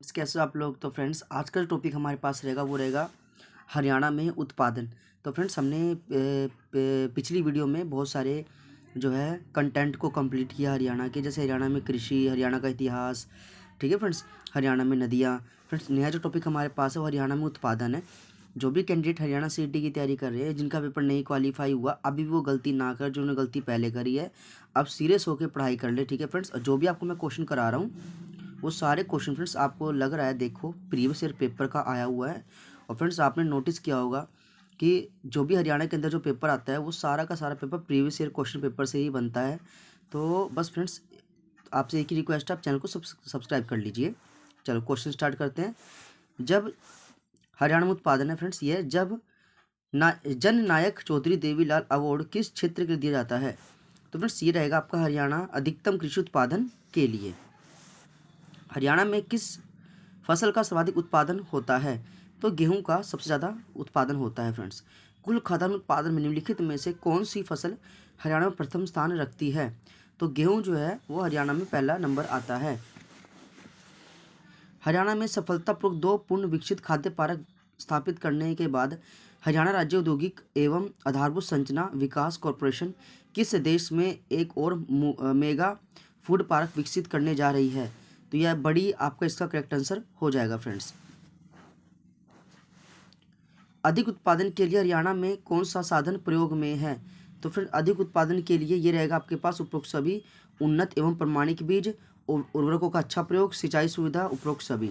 कैसे हो आप लोग। तो फ्रेंड्स आज का जो टॉपिक हमारे पास रहेगा वो रहेगा हरियाणा में उत्पादन। तो फ्रेंड्स हमने पिछली वीडियो में बहुत सारे जो है कंटेंट को कंप्लीट किया हरियाणा के, जैसे हरियाणा में कृषि, हरियाणा का इतिहास, ठीक है फ्रेंड्स, हरियाणा में नदियाँ। फ्रेंड्स नया जो टॉपिक हमारे पास है वो हरियाणा में उत्पादन है। जो भी कैंडिडेट हरियाणा सीईटी की तैयारी कर रहे हैं, जिनका पेपर नहीं क्वालिफाई हुआ, अभी भी वो गलती ना कर, जो उन्होंने गलती पहले करी है, अब सीरियस होकर पढ़ाई कर ले, ठीक है फ्रेंड्स। और जो भी आपको मैं क्वेश्चन करा रहा हूँ वो सारे क्वेश्चन फ्रेंड्स आपको लग रहा है, देखो प्रीवियस ईयर पेपर का आया हुआ है। और फ्रेंड्स आपने नोटिस किया होगा कि जो भी हरियाणा के अंदर जो पेपर आता है वो सारा का सारा paper previous year question paper से ही बनता है। तो बस फ्रेंड्स आपसे एक ही रिक्वेस्ट है, आप चैनल को सब्सक्राइब कर लीजिए। चलो क्वेश्चन स्टार्ट करते हैं। जब हरियाणा में उत्पादन है फ्रेंड्स, ये जब जन नायक चौधरी देवीलाल अवार्ड किस क्षेत्र के लिए दिया जाता है? तो फ्रेंड्स ये रहेगा आपका हरियाणा अधिकतम कृषि उत्पादन के लिए। हरियाणा में किस फसल का सर्वाधिक उत्पादन होता है? तो गेहूं का सबसे ज़्यादा उत्पादन होता है फ्रेंड्स। कुल खाद्यान्न उत्पादन में निम्नलिखित में से कौन सी फसल हरियाणा में प्रथम स्थान रखती है? तो गेहूं जो है वो हरियाणा में पहला नंबर आता है। हरियाणा में सफलतापूर्वक 2 पूर्ण विकसित खाद्य पार्क स्थापित करने के बाद हरियाणा राज्य औद्योगिक एवं आधारभूत संरचना विकास कॉरपोरेशन किस देश में एक और मेगा फूड पार्क विकसित करने जा रही है? तो यह बड़ी आपका इसका करेक्ट आंसर हो जाएगा फ्रेंड्स। अधिक उत्पादन के लिए हरियाणा में कौन सा साधन प्रयोग में है? तो फिर अधिक उत्पादन के लिए ये रहेगा आपके पास उपरोक्त सभी, उन्नत एवं प्रमाणिक बीज, उर्वरकों का अच्छा प्रयोग, सिंचाई सुविधा, उपरोक्त सभी।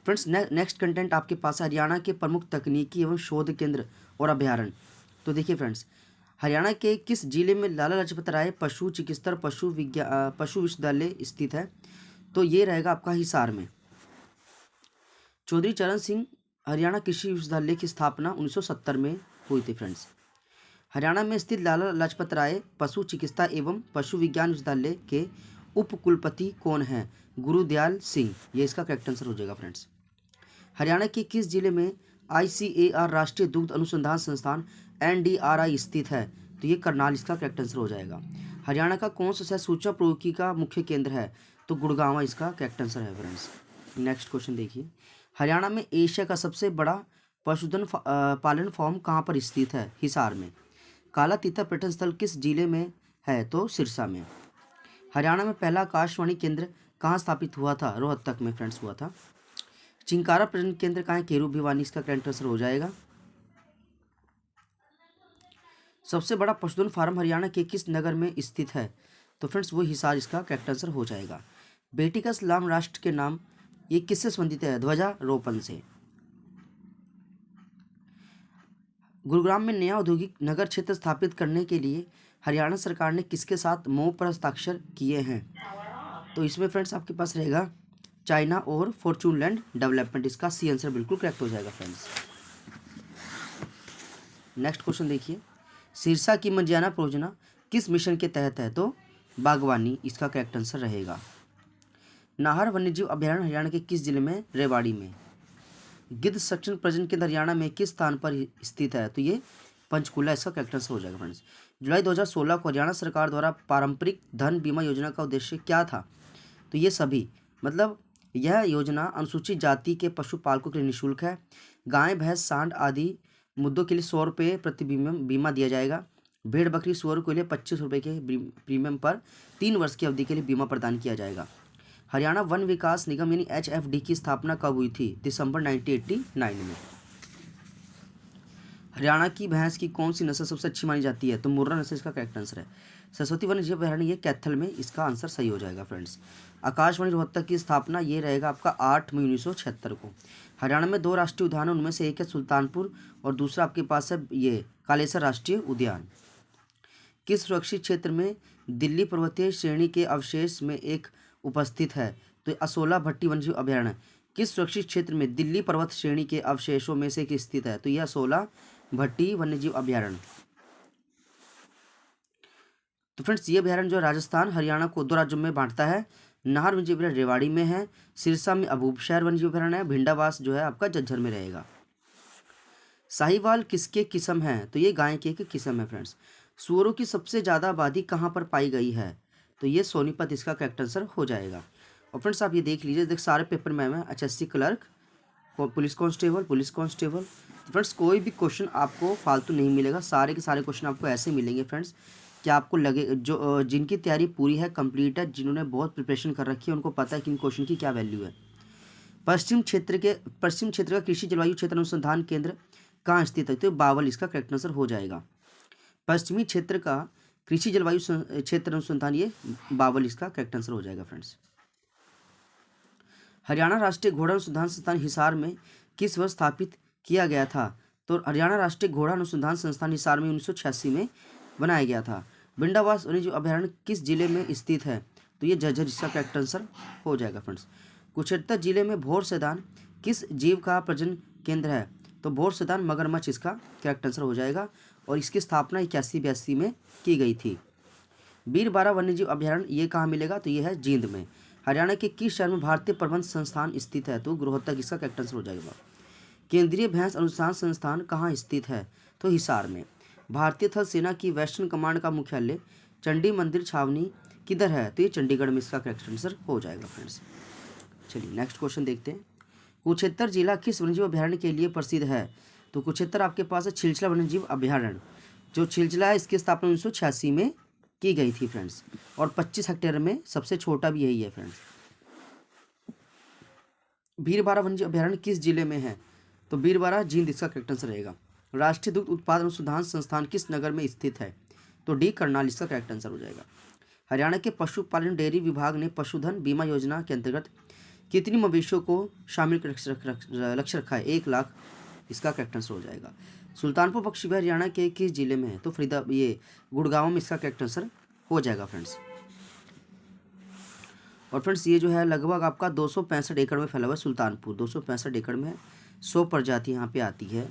फ्रेंड्स नेक्स्ट कंटेंट आपके पास है हरियाणा के प्रमुख तकनीकी एवं शोध केंद्र और अभ्यारण्य। तो देखिए फ्रेंड्स, हरियाणा के किस जिले में लाला लाजपत राय पशु चिकित्सा पशु विश्वविद्यालय स्थित है? तो ये रहेगा आपका हिसार में। चौधरी चरण सिंह हरियाणा कृषि विश्वविद्यालय की स्थापना 1970 में हुई थी फ्रेंड्स। हरियाणा में स्थित लाला लाजपत राय पशु चिकित्सा एवं पशु विज्ञान विश्वविद्यालय के उप कुलपति कौन हैं? गुरुदयाल सिंह, ये इसका करेक्ट आंसर हो जाएगा फ्रेंड्स। हरियाणा के किस जिले में ICAR राष्ट्रीय दुग्ध अनुसंधान संस्थान NDRI स्थित है? तो ये करनाल इसका करेक्ट आंसर हो जाएगा। हरियाणा का कौन सा शहर सूचना प्रौद्योगिकी का मुख्य केंद्र है? तो गुड़गांव इसका करेक्ट आंसर है फ्रेंड्स। नेक्स्ट क्वेश्चन देखिए, हरियाणा में एशिया का सबसे बड़ा पशुधन पालन फार्म कहाँ पर स्थित है? हिसार में। काला तीता पर्यटन स्थल किस जिले में है? तो सिरसा में। हरियाणा में पहला आकाशवाणी केंद्र कहाँ स्थापित हुआ था? रोहतक में फ्रेंड्स हुआ था। चिंकारा पर्यटन केंद्र कहाँ है? केरू भिवानी, इसका करेक्ट आंसर हो जाएगा। सबसे बड़ा पशुधन फार्म हरियाणा के किस नगर में स्थित है? तो फ्रेंड्स वो हिसार इसका करेक्ट आंसर हो जाएगा। बेटी का सलाम राष्ट्र के नाम, ये किससे संबंधित है? ध्वजारोपण से। गुरुग्राम में नया औद्योगिक नगर क्षेत्र स्थापित करने के लिए हरियाणा सरकार ने किसके साथ MoU पर हस्ताक्षर किए हैं? तो इसमें फ्रेंड्स आपके पास रहेगा चाइना और फॉर्चूनलैंड डेवलपमेंट, इसका सी आंसर बिल्कुल करेक्ट हो जाएगा फ्रेंड्स। नेक्स्ट क्वेश्चन देखिए, सिरसा की मंजियाना परियोजना किस मिशन के तहत है? तो बागवानी, इसका करेक्ट आंसर रहेगा। नाहर वन्यजीव अभयारण्य हरियाणा के किस जिले में? रेवाड़ी में। गिद्ध संरक्षण प्रजनन केंद्र हरियाणा में किस स्थान पर स्थित है? तो ये पंचकूला, इसका करेक्ट आंसर हो जाएगा फ्रेंड्स। जुलाई 2016 को हरियाणा सरकार द्वारा पारंपरिक धन बीमा योजना का उद्देश्य क्या था? तो ये सभी, मतलब यह योजना अनुसूचित जाति के पशुपालकों के लिए निःशुल्क है। गाय, भैंस, सांड आदि मुद्दों के लिए 100 रुपये प्रति बीमा दिया जाएगा। भेड़, बकरी, सुअर के लिए 25 रुपये के प्रीमियम पर 3 वर्ष की अवधि के लिए बीमा प्रदान किया जाएगा। हरियाणा वन विकास निगम यानी HFD की स्थापना कब हुई थी? दिसंबर 1989 में। हरियाणा की भैंस की कौन सी नस्ल सबसे अच्छी मानी जाती है? तो मुर्रा नस्ल इसका करेक्ट आंसर है। सरस्वती वन्यजीव अभयारण्य ये कैथल में, इसका आंसर सही हो जाएगा फ्रेंड्स। आकाशवाणी रोहतक की स्थापना ये रहेगा आपका 8 मई 1976 को। हरियाणा में 2 राष्ट्रीय उद्यान, उनमें से एक है सुल्तानपुर और दूसरा आपके पास है ये कालेसर राष्ट्रीय उद्यान। किस सुरक्षित क्षेत्र में दिल्ली पर्वतीय श्रेणी के अवशेष में एक उपस्थित है? तो असोला भट्टी वन्यजीव अभयारण्य किस सुरक्षित क्षेत्र में दिल्ली पर्वत श्रेणी के अवशेषों में से एक स्थित है? तो यह असोला भट्टी वन्यजीव अभयारण्य। तो फ्रेंड्स ये अभयारण्य जो राजस्थान हरियाणा को 2 राज्यों में बांटता है। नाहर वन्यजीव अभयारण्य रेवाड़ी में है, सिरसा में अबूबशहर वन्यजीव अभयारण्य है, भिंडावास जो है आपका झज्जर में रहेगा। साहिवाल किसके किस्म है? तो ये गाय के किस्म है फ्रेंड्स। सुअरों की सबसे ज़्यादा आबादी कहाँ पर पाई गई है? तो ये सोनीपत, इसका करेक्ट आंसर हो जाएगा। और फ्रेंड्स आप ये देख लीजिए, देख सारे पेपर में है HSC क्लर्क, पुलिस कांस्टेबल। तो फ्रेंड्स कोई भी क्वेश्चन आपको फालतू नहीं मिलेगा, सारे के सारे क्वेश्चन आपको ऐसे मिलेंगे फ्रेंड्स कि आपको लगे जो जिनकी तैयारी पूरी है, कंप्लीट है, जिन्होंने बहुत प्रिपरेशन कर रखी है, उनको पता है कि इन क्वेश्चन की क्या वैल्यू है। पश्चिम क्षेत्र का कृषि जलवायु क्षेत्र अनुसंधान केंद्र कहाँ स्थित है? तो बावल इसका करेक्ट आंसर हो जाएगा। पश्चिमी क्षेत्र का कृषि जलवायु क्षेत्र अनुसंधान, ये बावल इसका करेक्ट आंसर हो जाएगा फ्रेंड्स। हरियाणा राष्ट्रीय घोड़ा अनुसंधान संस्थान हिसार में किस वर्ष स्थापित किया गया था? तो हरियाणा राष्ट्रीय घोड़ा अनुसंधान संस्थान हिसार में 1986 में बनाया गया था। बिंडावास वन्यजीव अभयारण्य किस जिले में स्थित है? तो ये झज्जर इसका करेक्ट आंसर हो जाएगा फ्रेंड्स। कुरुक्षेत्र जिले में भोर सैदान किस जीव का प्रजनन केंद्र है? तो भोर सैदान मगरमच्छ इसका करेक्ट आंसर हो जाएगा, और इसकी स्थापना 81-82 में की गई थी। बीरबारा वन्यजीव अभयारण्य ये कहाँ मिलेगा? तो ये है जींद में। हरियाणा के किस शहर में भारतीय प्रबंध संस्थान स्थित है? तो रोहतक इसका करेक्ट आंसर हो जाएगा। केंद्रीय भैंस अनुसंधान संस्थान कहाँ स्थित है? तो हिसार में। भारतीय थल सेना की वेस्टर्न कमांड का मुख्यालय चंडी मंदिर छावनी किधर है? तो ये चंडीगढ़ में इसका करेक्ट आंसर हो जाएगा फ्रेंड्स। चलिए नेक्स्ट क्वेश्चन देखते हैं। कुरुक्षेत्र जिला किस वन्यजीव अभयारण्य के लिए प्रसिद्ध है? तो कुरुक्षेत्र आपके पास है छिलछला वन्यजीव अभयारण्य। जो छिलछला है इसकी स्थापना 1986 में की गई थी फ्रेंड्स, और 25 हेक्टेयर में सबसे छोटा भी यही है फ्रेंड्स। भीरबारा वन्यजीव अभयारण्य किस जिले में है? तो भीरबारा जींद इसका करेक्ट आंसर रहेगा। राष्ट्रीय दुग्ध उत्पादन अनुसंधान संस्थान किस नगर में स्थित है? तो डी करनाल इसका करेक्ट आंसर हो जाएगा। हरियाणा के पशुपालन डेयरी विभाग ने पशुधन बीमा योजना के अंतर्गत कितनी मवेशियों को शामिल कर लक्ष्य रखा है? 1 लाख इसका करेक्ट आंसर हो जाएगा। सुल्तानपुर पक्षी विहार हरियाणा के किस जिले में है? तो ये गुड़गांव में इसका करेक्ट आंसर हो जाएगा फ्रेंड्स। और फ्रेंड्स ये जो है लगभग आपका 265 एकड़ में फैला हुआ है सुल्तानपुर, 265 एकड़ में 100 प्रजाति यहाँ पे आती है।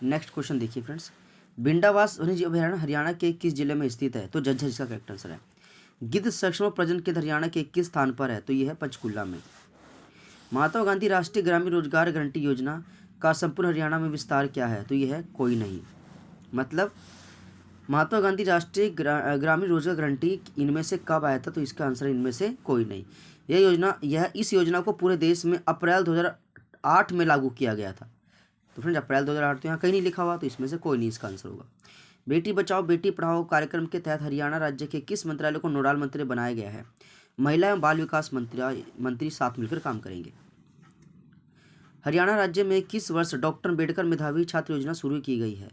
नेक्स्ट क्वेश्चन देखिए फ्रेंड्स। बिंडावास वन्यजीव अभयारण्य हरियाणा के किस जिले में स्थित है? तो झज्जर इसका करेक्ट आंसर है। गिद्ध संरक्षण और प्रजनन केंद्र हरियाणा के किस स्थान पर है? तो यह है पंचकुला में। महात्मा गांधी राष्ट्रीय ग्रामीण रोजगार गारंटी योजना का संपूर्ण हरियाणा में विस्तार क्या है? तो यह है कोई नहीं। मतलब महात्मा गांधी राष्ट्रीय ग्रामीण रोजगार गारंटी इनमें से कब आया था? तो इसका आंसर इनमें से कोई नहीं। इस योजना को पूरे देश में अप्रैल 2008 में लागू किया गया था। तो फ्रेंड्स अप्रैल 2008 तो यहाँ कहीं नहीं लिखा हुआ, तो इसमें से कोई नहीं इसका आंसर होगा। बेटी बचाओ बेटी पढ़ाओ कार्यक्रम के तहत हरियाणा राज्य के किस मंत्रालय को नोडल मंत्री बनाया गया है? महिला एवं बाल विकास मंत्री साथ मिलकर काम करेंगे। हरियाणा राज्य में किस वर्ष डॉक्टर अम्बेडकर मेधावी छात्र योजना शुरू की गई है?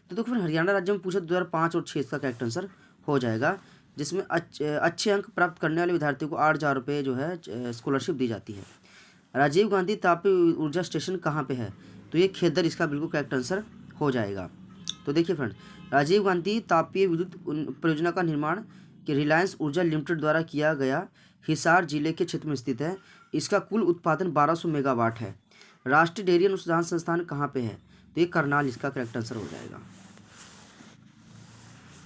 तो देखो फिर हरियाणा राज्य में पूछा 2005 और 6 इसका करेक्ट आंसर हो जाएगा, जिसमें अच्छे अंक प्राप्त करने वाले विद्यार्थियों को 8,000 रुपये जो है स्कॉलरशिप दी जाती है। राजीव गांधी तापीय ऊर्जा स्टेशन कहाँ पे है? तो ये खेदर इसका बिल्कुल करेक्ट आंसर हो जाएगा। तो देखिए फ्रेंड्स, राजीव गांधी तापीय विद्युत परियोजना का निर्माण कि रिलायंस ऊर्जा लिमिटेड द्वारा किया गया हिसार जिले के क्षेत्र में स्थित है। इसका कुल उत्पादन 1200 मेगावाट है। राष्ट्रीय डेयरी अनुसंधान संस्थान कहाँ पे है? तो ये करनाल इसका करेक्ट आंसर हो जाएगा।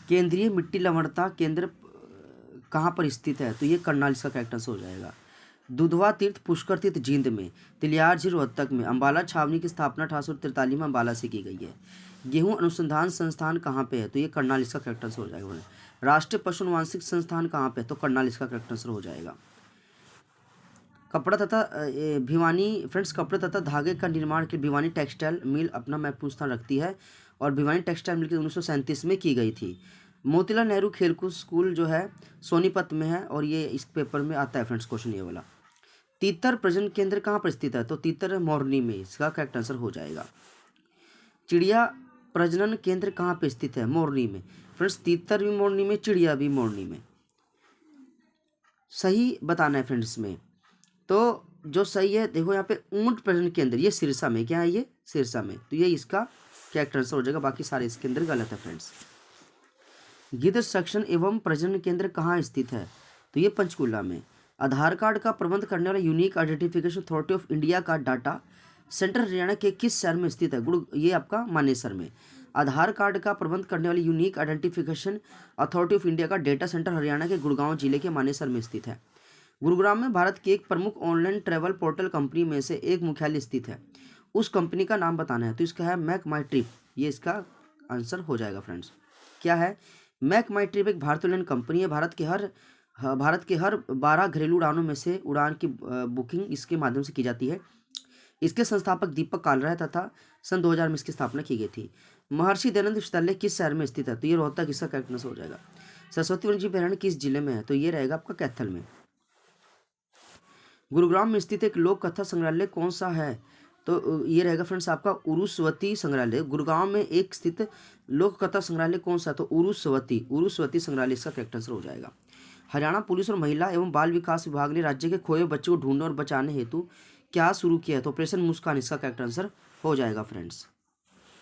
केंद्रीय मिट्टी लवणता केंद्र कहाँ पर स्थित है? तो ये करनाल इसका करेक्ट आंसर हो जाएगा। दुधवा तीर्थ पुष्कर तीर्थ जींद में, तिलियार झील रोहतक में, अंबाला छावनी की स्थापना 1843 में अंबाला से की गई है। गेहूं अनुसंधान संस्थान कहाँ पे है? तो ये करनाल इसका करेक्ट आंसर हो जाएगा। राष्ट्रीय पशु अनुवांशिक संस्थान कहाँ पे है? तो करनाल इसका करेक्ट आंसर हो जाएगा। कपड़ा तथा भिवानी फ्रेंड्स कपड़े तथा धागे का निर्माण के भिवानी टेक्सटाइल मिल अपना महत्वपूर्ण स्थान रखती है, और भिवानी टेक्सटाइल मिल की 1937 में की गई थी। मोतीलाल नेहरू खेलकूद स्कूल जो है सोनीपत में है, और ये इस पेपर में आता है फ्रेंड्स क्वेश्चन ये वाला। तीतर प्रजनन केंद्र कहाँ पर स्थित है? तो तीतर मोरनी में, इसका करेक्ट आंसर हो जाएगा। चिड़िया प्रजनन केंद्र कहाँ पे स्थित है? मोरनी में। फ्रेंड्स तीतर भी मोरनी में, चिड़िया भी मोरनी में। सही बताना है फ्रेंड्स में। तो जो सही है देखो यहाँ पे ऊंट प्रजनन केंद्र ये सिरसा में, क्या है ये? सिरसा में। तो ये इसका करेक्ट आंसर हो जाएगा, बाकी सारे इसके अंदर गलत है फ्रेंड्स। गिद्ध संरक्षण एवं प्रजनन केंद्र कहाँ स्थित है? तो ये पंचकुला में। आधार कार्ड का प्रबंध करने वाला unique identification authority of India का डाटा सेंटर हरियाणा के किस शहर में स्थित है? ये आपका मानेसर में। आधार कार्ड का प्रबंध करने वाली unique identification authority of India का डेटा सेंटर हरियाणा के गुड़गांव जिले के मानेसर में स्थित है। गुरुग्राम में भारत की एक प्रमुख ऑनलाइन ट्रैवल पोर्टल कंपनी में से एक मुख्यालय स्थित है। उस कंपनी का नाम बताना है। तो इसका है मैक माई ट्रिप, ये इसका आंसर हो जाएगा फ्रेंड्स। क्या है? मैक माई ट्रिप एक भारतीय ऑनलाइन कंपनी है। भारत के हर हाँ, भारत के हर 12 घरेलू उड़ानों में से उड़ान की बुकिंग इसके माध्यम से की जाती है। इसके संस्थापक दीपक कालरा तथा सन 2000 में इसकी स्थापना की गई थी। महर्षि दयानंद विश्वविद्यालय किस शहर में स्थित है? तो ये रोहतक, इसका करेक्ट आंसर हो जाएगा। सरस्वती वन्यजीव अभयारण्य किस जिले में है? तो ये रहेगा आपका कैथल में। गुरुग्राम में स्थित एक लोक कथा संग्रहालय कौन सा है? तो ये रहेगा फ्रेंड्स आपका उरुस्वती संग्रहालय। गुरुग्राम में एक स्थित लोक कथा संग्रहालय कौन सा? तो उरुस्वती संग्रहालय इसका करेक्ट आंसर हो जाएगा। हरियाणा पुलिस और महिला एवं बाल विकास विभाग ने राज्य के खोए बच्चों को ढूंढने और बचाने हेतु क्या शुरू किया है? तो ऑपरेशन मुस्कान इसका करेक्ट आंसर हो जाएगा फ्रेंड्स।